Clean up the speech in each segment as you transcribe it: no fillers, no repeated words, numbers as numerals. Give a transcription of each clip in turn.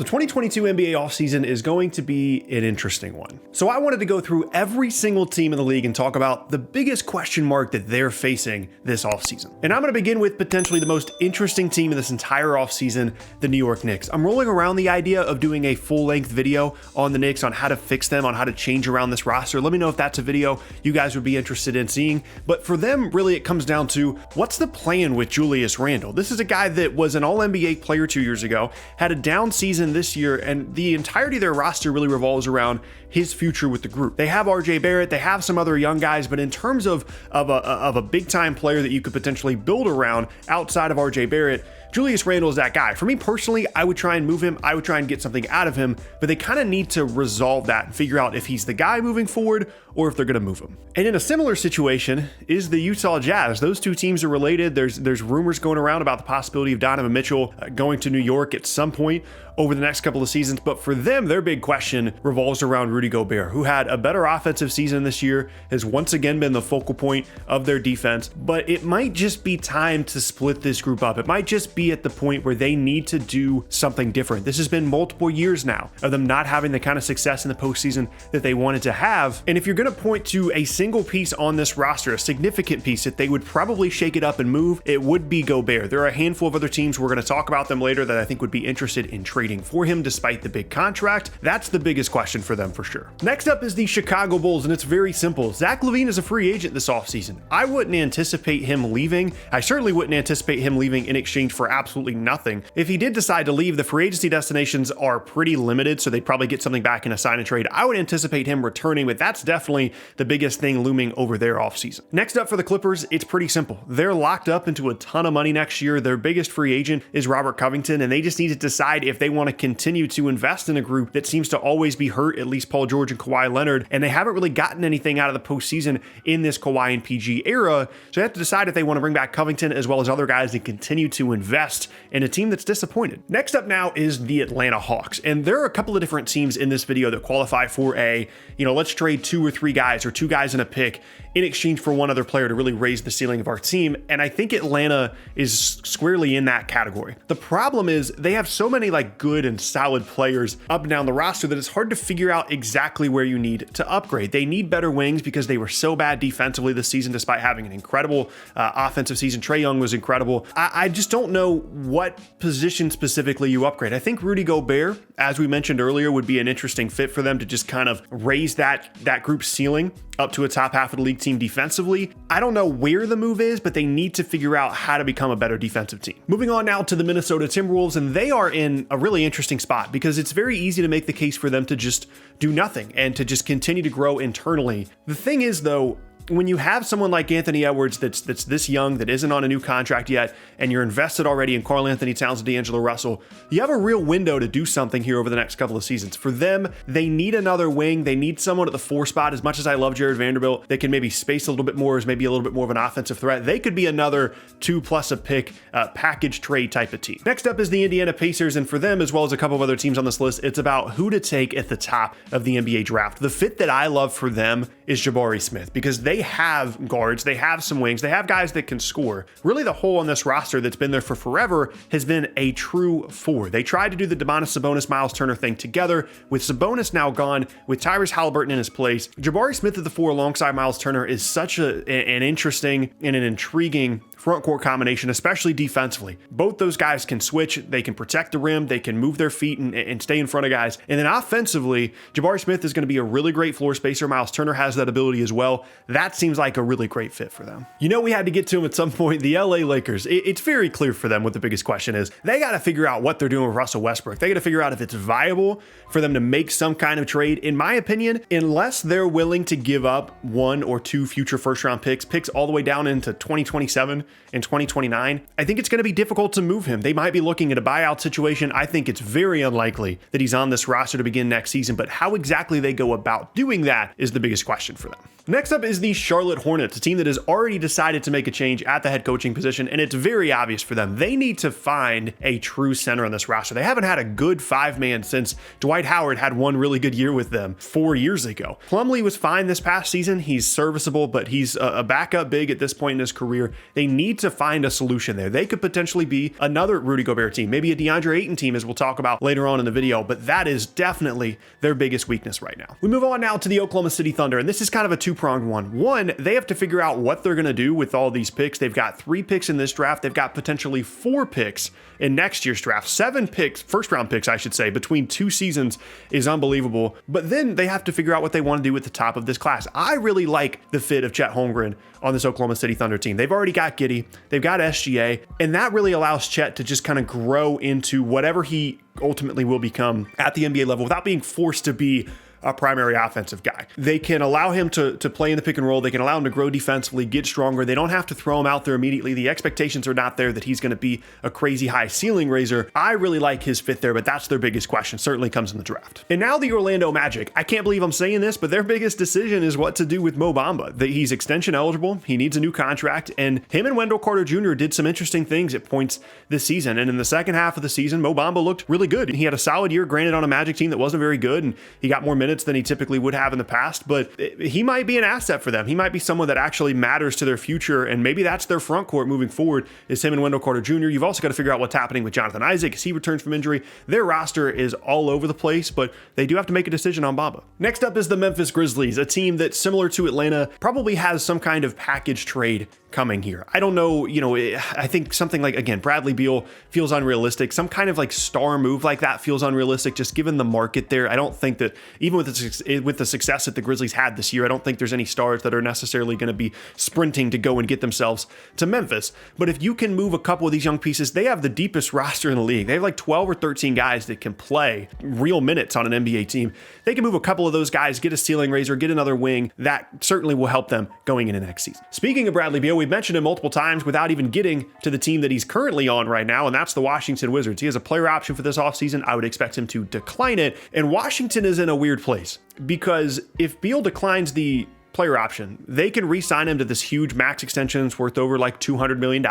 The 2022 NBA offseason is going to be an interesting one. So I wanted to go through every single team in the league and talk about the biggest question mark that they're facing this offseason. And I'm going to begin with potentially the most interesting team in this entire offseason, the New York Knicks. I'm rolling around the idea of doing a full-length video on the Knicks, on how to fix them, on how to change around this roster. Let me know if that's a video you guys would be interested in seeing. But for them, really, it comes down to what's the plan with Julius Randle? This is a guy that was an All-NBA player 2 years ago, had a down season this year, and the entirety of their roster really revolves around his future with the group. They have RJ Barrett, they have some other young guys, but in terms of a big time player that you could potentially build around outside of RJ Barrett, Julius Randle is that guy. For me personally, I would try and move him. I would try and get something out of him, but they kind of need to resolve that and figure out if he's the guy moving forward or if they're going to move him. And in a similar situation is the Utah Jazz. Those two teams are related. There's rumors going around about the possibility of Donovan Mitchell going to New York at some point over the next couple of seasons. But for them, their big question revolves around Rudy Gobert, who had a better offensive season this year, has once again been the focal point of their defense. But it might just be time to split this group up. It might just be at the point where they need to do something different. This has been multiple years now of them not having the kind of success in the postseason that they wanted to have. And if you're going to point to a single piece on this roster, a significant piece that they would probably shake it up and move, it would be Gobert. There are a handful of other teams, we're going to talk about them later, that I think would be interested in trading for him despite the big contract. That's the biggest question for them for sure. Next up is the Chicago Bulls, and it's very simple. Zach LaVine is a free agent this offseason. I wouldn't anticipate him leaving. I certainly wouldn't anticipate him leaving in exchange for absolutely nothing. If he did decide to leave, the free agency destinations are pretty limited, so they'd probably get something back in a sign and trade. I would anticipate him returning, but that's definitely the biggest thing looming over their offseason. Next up for the Clippers, it's pretty simple. They're locked up into a ton of money next year. Their biggest free agent is Robert Covington, and they just need to decide if they want to continue to invest in a group that seems to always be hurt, at least Paul George and Kawhi Leonard, and they haven't really gotten anything out of the postseason in this Kawhi and PG era. So they have to decide if they want to bring back Covington as well as other guys and continue to invest in a team that's disappointed. Next up now is the Atlanta Hawks, and there are a couple of different teams in this video that qualify for let's trade 2 or 3 guys or 2 guys and a pick in exchange for one other player to really raise the ceiling of our team. And I think Atlanta is squarely in that category. The problem is they have so many good and solid players up and down the roster that it's hard to figure out exactly where you need to upgrade. They need better wings because they were so bad defensively this season, despite having an incredible offensive season. Trae Young was incredible. I just don't know what position specifically you upgrade. I think Rudy Gobert, as we mentioned earlier, would be an interesting fit for them to just kind of raise that group's ceiling up to a top half of the league team defensively. I don't know where the move is, but they need to figure out how to become a better defensive team. Moving on now to the Minnesota Timberwolves, and they are in a really interesting spot because it's very easy to make the case for them to just do nothing and to just continue to grow internally. The thing is, though, when you have someone like Anthony Edwards that's this young, that isn't on a new contract yet, and you're invested already in Karl Anthony Towns and D'Angelo Russell, you have a real window to do something here over the next couple of seasons. For them, they need another wing. They need someone at the 4 spot. As much as I love Jared Vanderbilt, they can maybe space a little bit more, as maybe a little bit more of an offensive threat. They could be another 2+ a pick package trade type of team. Next up is the Indiana Pacers, and for them, as well as a couple of other teams on this list, it's about who to take at the top of the NBA draft. The fit that I love for them is Jabari Smith, because they have guards, they have some wings, they have guys that can score. Really, the hole on this roster that's been there for forever has been a true 4. They tried to do the Domantas Sabonis, Miles Turner thing together. With Sabonis now gone, with Tyrese Halliburton in his place, Jabari Smith at the 4 alongside Miles Turner is such an interesting and an intriguing front court combination, especially defensively. Both those guys can switch, they can protect the rim, they can move their feet and stay in front of guys. And then offensively, Jabari Smith is going to be a really great floor spacer. Miles Turner has that ability as well. That seems like a really great fit for them. We had to get to them at some point. The LA Lakers, it's very clear for them what the biggest question is. They got to figure out what they're doing with Russell Westbrook. They got to figure out if it's viable for them to make some kind of trade. In my opinion, unless they're willing to give up 1 or 2 future first-round picks all the way down into 2027 and 2029, I think it's going to be difficult to move him. They might be looking at a buyout situation. I think it's very unlikely that he's on this roster to begin next season, but how exactly they go about doing that is the biggest question for them. Next up is the Charlotte Hornets, a team that has already decided to make a change at the head coaching position, and it's very obvious for them. They need to find a true center on this roster. They haven't had a good 5-man since Dwight Howard had one really good year with them 4 years ago. Plumlee was fine this past season. He's serviceable, but he's a backup big at this point in his career. They need need to find a solution there. They could potentially be another Rudy Gobert team, maybe a DeAndre Ayton team, as we'll talk about later on in the video, but that is definitely their biggest weakness right now. We move on now to the Oklahoma City Thunder, and this is kind of a two-pronged one. One, they have to figure out what they're going to do with all these picks. They've got 3 picks in this draft. They've got potentially 4 picks in next year's draft. 7 picks, first-round picks, I should say, between 2 seasons is unbelievable. But then they have to figure out what they want to do at the top of this class. I really like the fit of Chet Holmgren on this Oklahoma City Thunder team. They've already got Giddey, they've got SGA, and that really allows Chet to just kind of grow into whatever he ultimately will become at the NBA level without being forced to be a primary offensive guy. They can allow him to play in the pick and roll. They can allow him to grow defensively, get stronger. They don't have to throw him out there immediately. The expectations are not there that he's going to be a crazy high ceiling raiser. I really like his fit there, but that's their biggest question. Certainly comes in the draft. And now the Orlando Magic. I can't believe I'm saying this, but their biggest decision is what to do with Mo Bamba. He's extension eligible. He needs a new contract, and him and Wendell Carter Jr. did some interesting things at points this season. And in the second half of the season, Mo Bamba looked really good. He had a solid year, granted on a Magic team that wasn't very good, and he got more minutes than he typically would have in the past, but he might be an asset for them. He might be someone that actually matters to their future, and maybe that's their front court moving forward, is him and Wendell Carter Jr. You've also got to figure out what's happening with Jonathan Isaac as he returns from injury. Their roster is all over the place, but they do have to make a decision on Bamba. Next up is the Memphis Grizzlies, a team that, similar to Atlanta, probably has some kind of package trade coming here. I don't know, I think something like, again, Bradley Beal feels unrealistic. Some kind of like star move like that feels unrealistic, just given the market there. I don't think that, even with the success that the Grizzlies had this year, I don't think there's any stars that are necessarily going to be sprinting to go and get themselves to Memphis. But if you can move a couple of these young pieces, they have the deepest roster in the league. They have like 12 or 13 guys that can play real minutes on an NBA team. They can move a couple of those guys, get a ceiling raiser, get another wing. That certainly will help them going into next season. Speaking of Bradley Beal, we've mentioned him multiple times without even getting to the team that he's currently on right now, and that's the Washington Wizards. He has a player option for this offseason. I would expect him to decline it, and Washington is in a weird place because if Beal declines the player option, they can re-sign him to this huge max extension that's worth over like $200 million.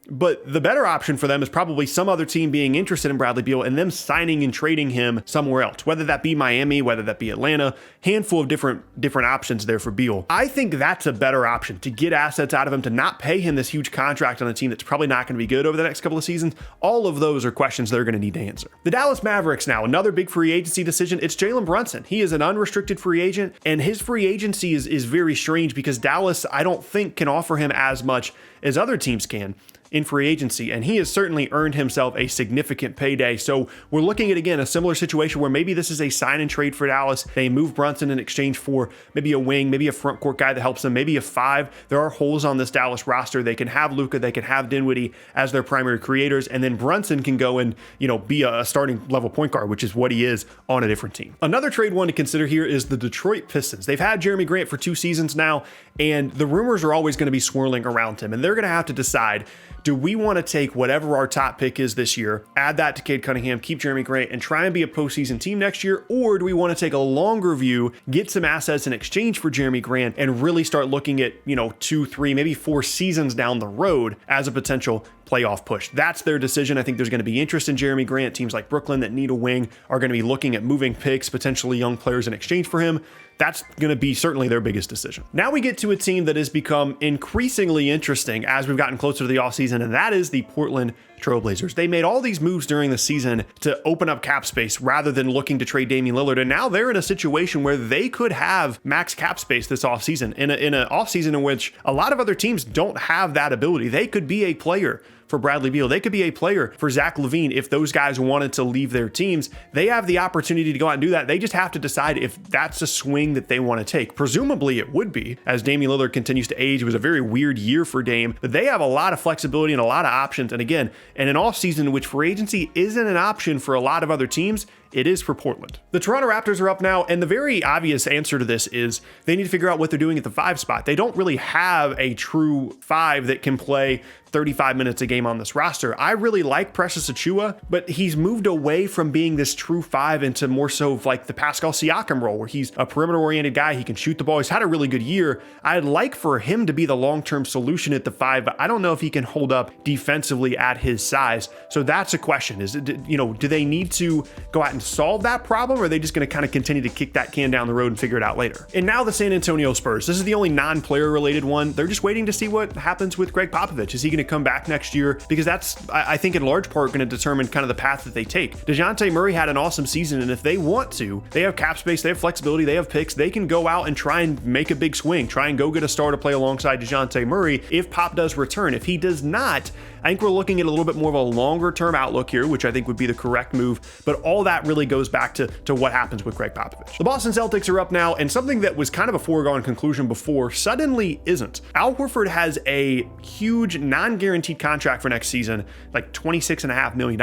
But the better option for them is probably some other team being interested in Bradley Beal and them signing and trading him somewhere else, whether that be Miami, whether that be Atlanta, handful of different options there for Beal. I think that's a better option to get assets out of him, to not pay him this huge contract on a team that's probably not going to be good over the next couple of seasons. All of those are questions they're going to need to answer. The Dallas Mavericks now, another big free agency decision. It's Jalen Brunson. He is an unrestricted free agent, and his free agency is very strange because Dallas, I don't think, can offer him as much as other teams can in free agency, and he has certainly earned himself a significant payday. So we're looking at, again, a similar situation where maybe this is a sign and trade for Dallas. They move Brunson in exchange for maybe a wing, maybe a front court guy that helps them, maybe a 5. There are holes on this Dallas roster. They can have Luka, they can have Dinwiddie as their primary creators, and then Brunson can go and, be a starting level point guard, which is what he is on a different team. Another trade one to consider here is the Detroit Pistons. They've had Jeremy Grant for 2 seasons now, and the rumors are always going to be swirling around him, and they're going to have to decide, do we want to take whatever our top pick is this year, add that to Cade Cunningham, keep Jeremy Grant, and try and be a postseason team next year? Or do we want to take a longer view, get some assets in exchange for Jeremy Grant, and really start looking at, 2, 3, maybe 4 seasons down the road as a potential playoff push? That's their decision. I think there's going to be interest in Jeremy Grant. Teams like Brooklyn that need a wing are going to be looking at moving picks, potentially young players in exchange for him. That's going to be certainly their biggest decision. Now we get to a team that has become increasingly interesting as we've gotten closer to the offseason, and that is the Portland Trailblazers. They made all these moves during the season to open up cap space rather than looking to trade Damian Lillard, and now they're in a situation where they could have max cap space this offseason, in an offseason in which a lot of other teams don't have that ability. They could be a player for Bradley Beal. They could be a player for Zach LaVine if those guys wanted to leave their teams. They have the opportunity to go out and do that. They just have to decide if that's a swing that they want to take. Presumably it would be, as Damian Lillard continues to age. It was a very weird year for Dame, but they have a lot of flexibility and a lot of options. And again, in an offseason in which free agency isn't an option for a lot of other teams, it is for Portland. The Toronto Raptors are up now, and the very obvious answer to this is they need to figure out what they're doing at the 5 spot. They don't really have a true 5 that can play 35 minutes a game on this roster. I really like Precious Achiuwa, but he's moved away from being this true 5 into more so of like the Pascal Siakam role, where he's a perimeter-oriented guy. He can shoot the ball. He's had a really good year. I'd like for him to be the long-term solution at the 5, but I don't know if he can hold up defensively at his size. So that's a question. Do they need to go out and solve that problem, or are they just going to kind of continue to kick that can down the road and figure it out later? And now the San Antonio Spurs. This is the only non-player related one. They're just waiting to see what happens with Greg Popovich. Is he going to come back next year? Because that's, I think, in large part going to determine kind of the path that they take. DeJounte Murray had an awesome season, and if they want to, they have cap space, they have flexibility, they have picks, they can go out and try and make a big swing, try and go get a star to play alongside DeJounte Murray if Pop does return. If he does not, I think we're looking at a little bit more of a longer term outlook here, which I think would be the correct move. But all that really goes back to what happens with Greg Popovich. The Boston Celtics are up now, and something that was kind of a foregone conclusion before suddenly isn't. Al Horford has a huge non-guaranteed contract for next season, like $26.5 million.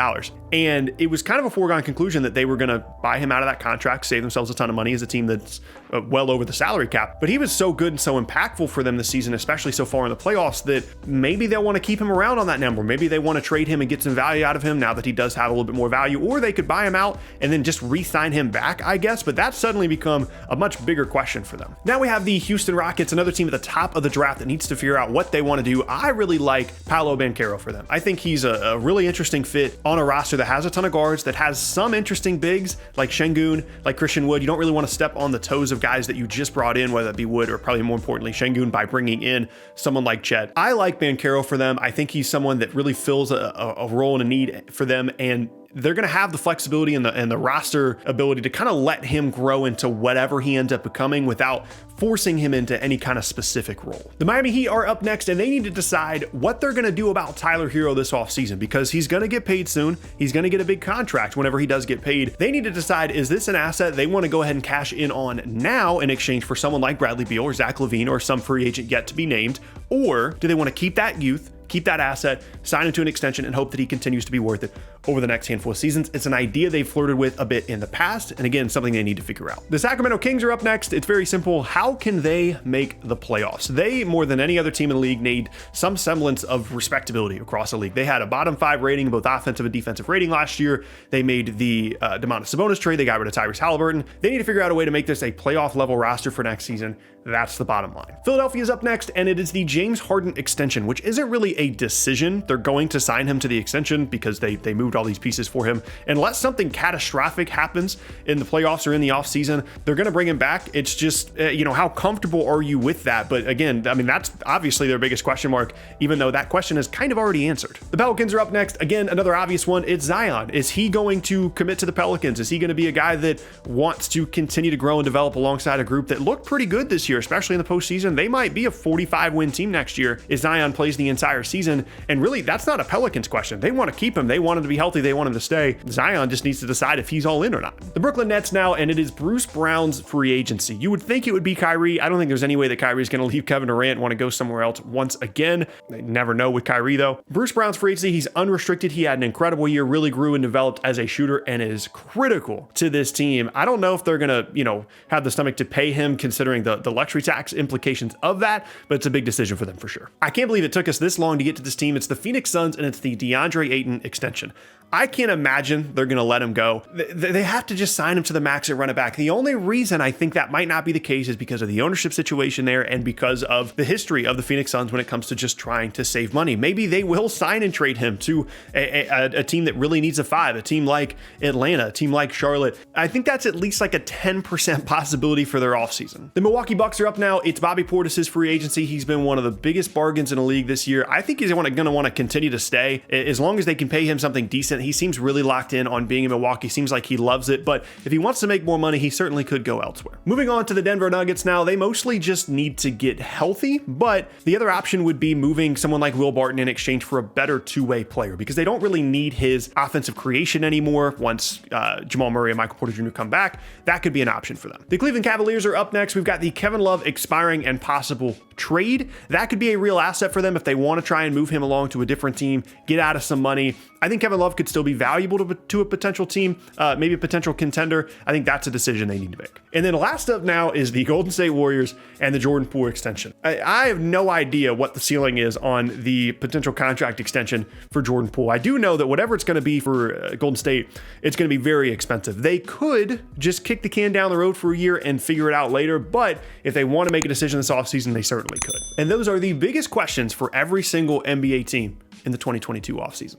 And it was kind of a foregone conclusion that they were going to buy him out of that contract, save themselves a ton of money as a team that's well over the salary cap. But he was so good and so impactful for them this season, especially so far in the playoffs, that maybe they'll want to keep him around on that number. Maybe they want to trade him and get some value out of him now that he does have a little bit more value, or they could buy him out and then just re-sign him back, I guess. But that's suddenly become a much bigger question for them. Now we have the Houston Rockets, another team at the top of the draft that needs to figure out what they want to do. I really like Paolo Banchero for them. I think he's a really interesting fit on a roster that has a ton of guards, that has some interesting bigs like Şengün, like Christian Wood. You don't really want to step on the toes of guys that you just brought in, whether that be Wood or probably more importantly Şengün, by bringing in someone like Chet. I like Banchero for them. I think he's someone that really fills a role and a need for them, and they're going to have the flexibility and the roster ability to kind of let him grow into whatever he ends up becoming without forcing him into any kind of specific role. The Miami Heat are up next, and they need to decide what they're going to do about Tyler Hero this offseason, because he's going to get paid soon. He's going to get a big contract whenever he does get paid. They need to decide, is this an asset they want to go ahead and cash in on now in exchange for someone like Bradley Beal or Zach LaVine or some free agent yet to be named, or do they want to keep that youth, keep that asset, sign him to an extension, and hope that he continues to be worth it over the next handful of seasons? It's an idea they've flirted with a bit in the past, and again, something they need to figure out. The Sacramento Kings are up next. It's very simple. How can they make the playoffs? They, more than any other team in the league, need some semblance of respectability across the league. They had a bottom 5 rating, both offensive and defensive rating last year. They made the Domantas Sabonis trade. They got rid of Tyrese Halliburton. They need to figure out a way to make this a playoff level roster for next season. That's the bottom line. Philadelphia is up next, and it is the James Harden extension, which isn't really a decision. They're going to sign him to the extension because they moved all these pieces for him. Unless something catastrophic happens in the playoffs or in the offseason, they're going to bring him back. It's just, how comfortable are you with that? But again, I mean, that's obviously their biggest question mark, even though that question is kind of already answered. The Pelicans are up next. Again, another obvious one. It's Zion. Is he going to commit to the Pelicans? Is he going to be a guy that wants to continue to grow and develop alongside a group that looked pretty good this year, especially in the postseason? They might be a 45-win team next year if Zion plays the entire season. And really, that's not a Pelicans question. They want to keep him. They want him to be healthy. They want him to stay. Zion just needs to decide if he's all in or not. The Brooklyn Nets now, and it is Bruce Brown's free agency. You would think it would be Kyrie. I don't think there's any way that Kyrie is going to leave Kevin Durant and want to go somewhere else once again. They never know with Kyrie, though. Bruce Brown's free agency, he's unrestricted. He had an incredible year, really grew and developed as a shooter, and is critical to this team. I don't know if they're going to, have the stomach to pay him considering the luxury tax implications of that, but it's a big decision for them for sure. I can't believe it took us this long to get to this team. It's the Phoenix Suns, and it's the DeAndre Ayton extension. I can't imagine they're going to let him go. They have to just sign him to the max and run it back. The only reason I think that might not be the case is because of the ownership situation there and because of the history of the Phoenix Suns when it comes to just trying to save money. Maybe they will sign and trade him to a team that really needs a 5, a team like Atlanta, a team like Charlotte. I think that's at least like a 10% possibility for their offseason. The Milwaukee Bucks are up now. It's Bobby Portis' free agency. He's been one of the biggest bargains in the league this year. I think he's going to want to continue to stay as long as they can pay him something decent. He seems really locked in on being in Milwaukee. Seems like he loves it, but if he wants to make more money, he certainly could go elsewhere. Moving on to the Denver Nuggets now, they mostly just need to get healthy, but the other option would be moving someone like Will Barton in exchange for a better two-way player because they don't really need his offensive creation anymore once Jamal Murray and Michael Porter Jr. come back. That could be an option for them. The Cleveland Cavaliers are up next. We've got the Kevin Love expiring and possible trade. That could be a real asset for them if they want to try and move him along to a different team, get out of some money. I think Kevin Love could still be valuable to a potential team, maybe a potential contender. I think that's a decision they need to make. And then last up now is the Golden State Warriors and the Jordan Poole extension. I have no idea what the ceiling is on the potential contract extension for Jordan Poole. I do know that whatever it's going to be for Golden State, it's going to be very expensive. They could just kick the can down the road for a year and figure it out later, but if they want to make a decision this offseason, they certainly could. And those are the biggest questions for every single NBA team in the 2022 offseason.